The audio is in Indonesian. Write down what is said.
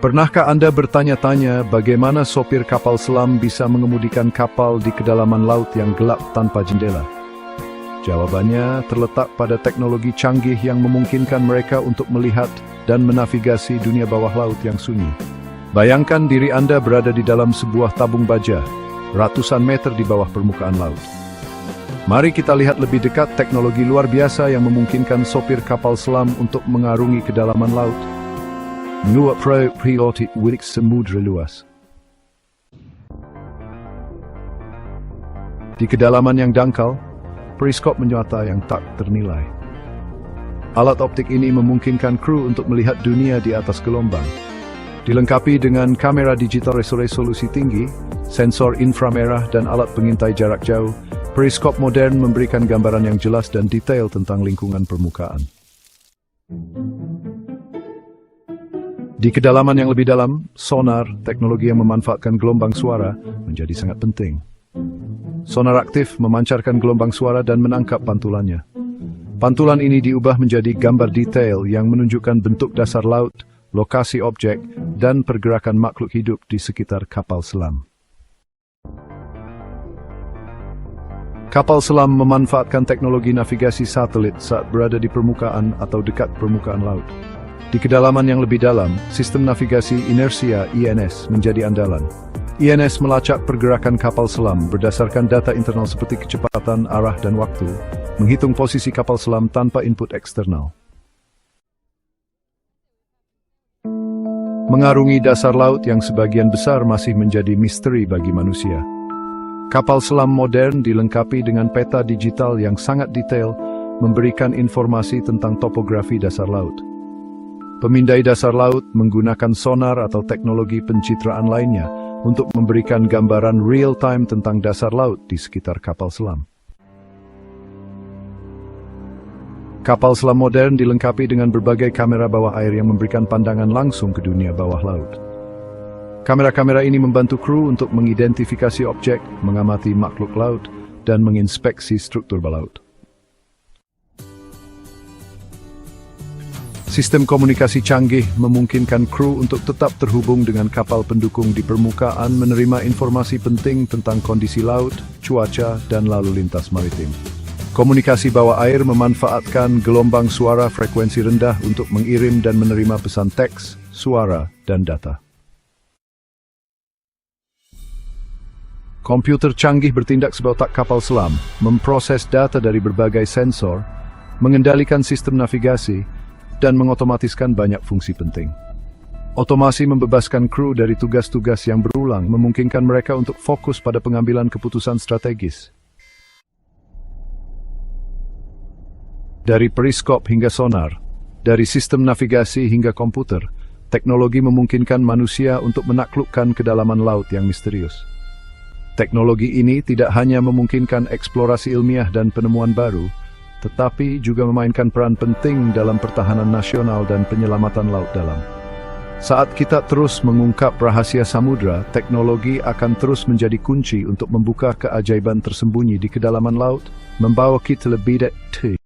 Pernahkah Anda bertanya-tanya bagaimana sopir kapal selam bisa mengemudikan kapal di kedalaman laut yang gelap tanpa jendela? Jawabannya terletak pada teknologi canggih yang memungkinkan mereka untuk melihat dan menavigasi dunia bawah laut yang sunyi. Bayangkan diri Anda berada di dalam sebuah tabung baja, ratusan meter di bawah permukaan laut. Mari kita lihat lebih dekat teknologi luar biasa yang memungkinkan sopir kapal selam untuk mengarungi kedalaman laut. Menguap prioritas wilayah samudra luas. Di kedalaman yang dangkal, periskop menyata yang tak ternilai. Alat optik ini memungkinkan kru untuk melihat dunia di atas gelombang. Dilengkapi dengan kamera digital resolusi tinggi, sensor inframerah dan alat pengintai jarak jauh, periskop modern memberikan gambaran yang jelas dan detail tentang lingkungan permukaan. Di kedalaman yang lebih dalam, sonar, teknologi yang memanfaatkan gelombang suara, menjadi sangat penting. Sonar aktif memancarkan gelombang suara dan menangkap pantulannya. Pantulan ini diubah menjadi gambar detail yang menunjukkan bentuk dasar laut, lokasi objek, dan pergerakan makhluk hidup di sekitar kapal selam. Kapal selam memanfaatkan teknologi navigasi satelit saat berada di permukaan atau dekat permukaan laut. Di kedalaman yang lebih dalam, sistem navigasi inersia INS menjadi andalan. INS melacak pergerakan kapal selam berdasarkan data internal seperti kecepatan, arah, dan waktu, menghitung posisi kapal selam tanpa input eksternal. Mengarungi dasar laut yang sebagian besar masih menjadi misteri bagi manusia. Kapal selam modern dilengkapi dengan peta digital yang sangat detail, memberikan informasi tentang topografi dasar laut. Pemindai dasar laut menggunakan sonar atau teknologi pencitraan lainnya untuk memberikan gambaran real-time tentang dasar laut di sekitar kapal selam. Kapal selam modern dilengkapi dengan berbagai kamera bawah air yang memberikan pandangan langsung ke dunia bawah laut. Kamera-kamera ini membantu kru untuk mengidentifikasi objek, mengamati makhluk laut, dan menginspeksi struktur balaut. Sistem komunikasi canggih memungkinkan kru untuk tetap terhubung dengan kapal pendukung di permukaan, menerima informasi penting tentang kondisi laut, cuaca, dan lalu lintas maritim. Komunikasi bawah air memanfaatkan gelombang suara frekuensi rendah untuk mengirim dan menerima pesan teks, suara, dan data. Komputer canggih bertindak sebagai otak kapal selam, memproses data dari berbagai sensor, mengendalikan sistem navigasi, dan mengotomatiskan banyak fungsi penting. Otomasi membebaskan kru dari tugas-tugas yang berulang, memungkinkan mereka untuk fokus pada pengambilan keputusan strategis. Dari periskop hingga sonar, dari sistem navigasi hingga komputer, teknologi memungkinkan manusia untuk menaklukkan kedalaman laut yang misterius. Teknologi ini tidak hanya memungkinkan eksplorasi ilmiah dan penemuan baru, tetapi juga memainkan peran penting dalam pertahanan nasional dan penyelamatan laut dalam. Saat kita terus mengungkap rahasia samudra, teknologi akan terus menjadi kunci untuk membuka keajaiban tersembunyi di kedalaman laut, membawa kita lebih dekat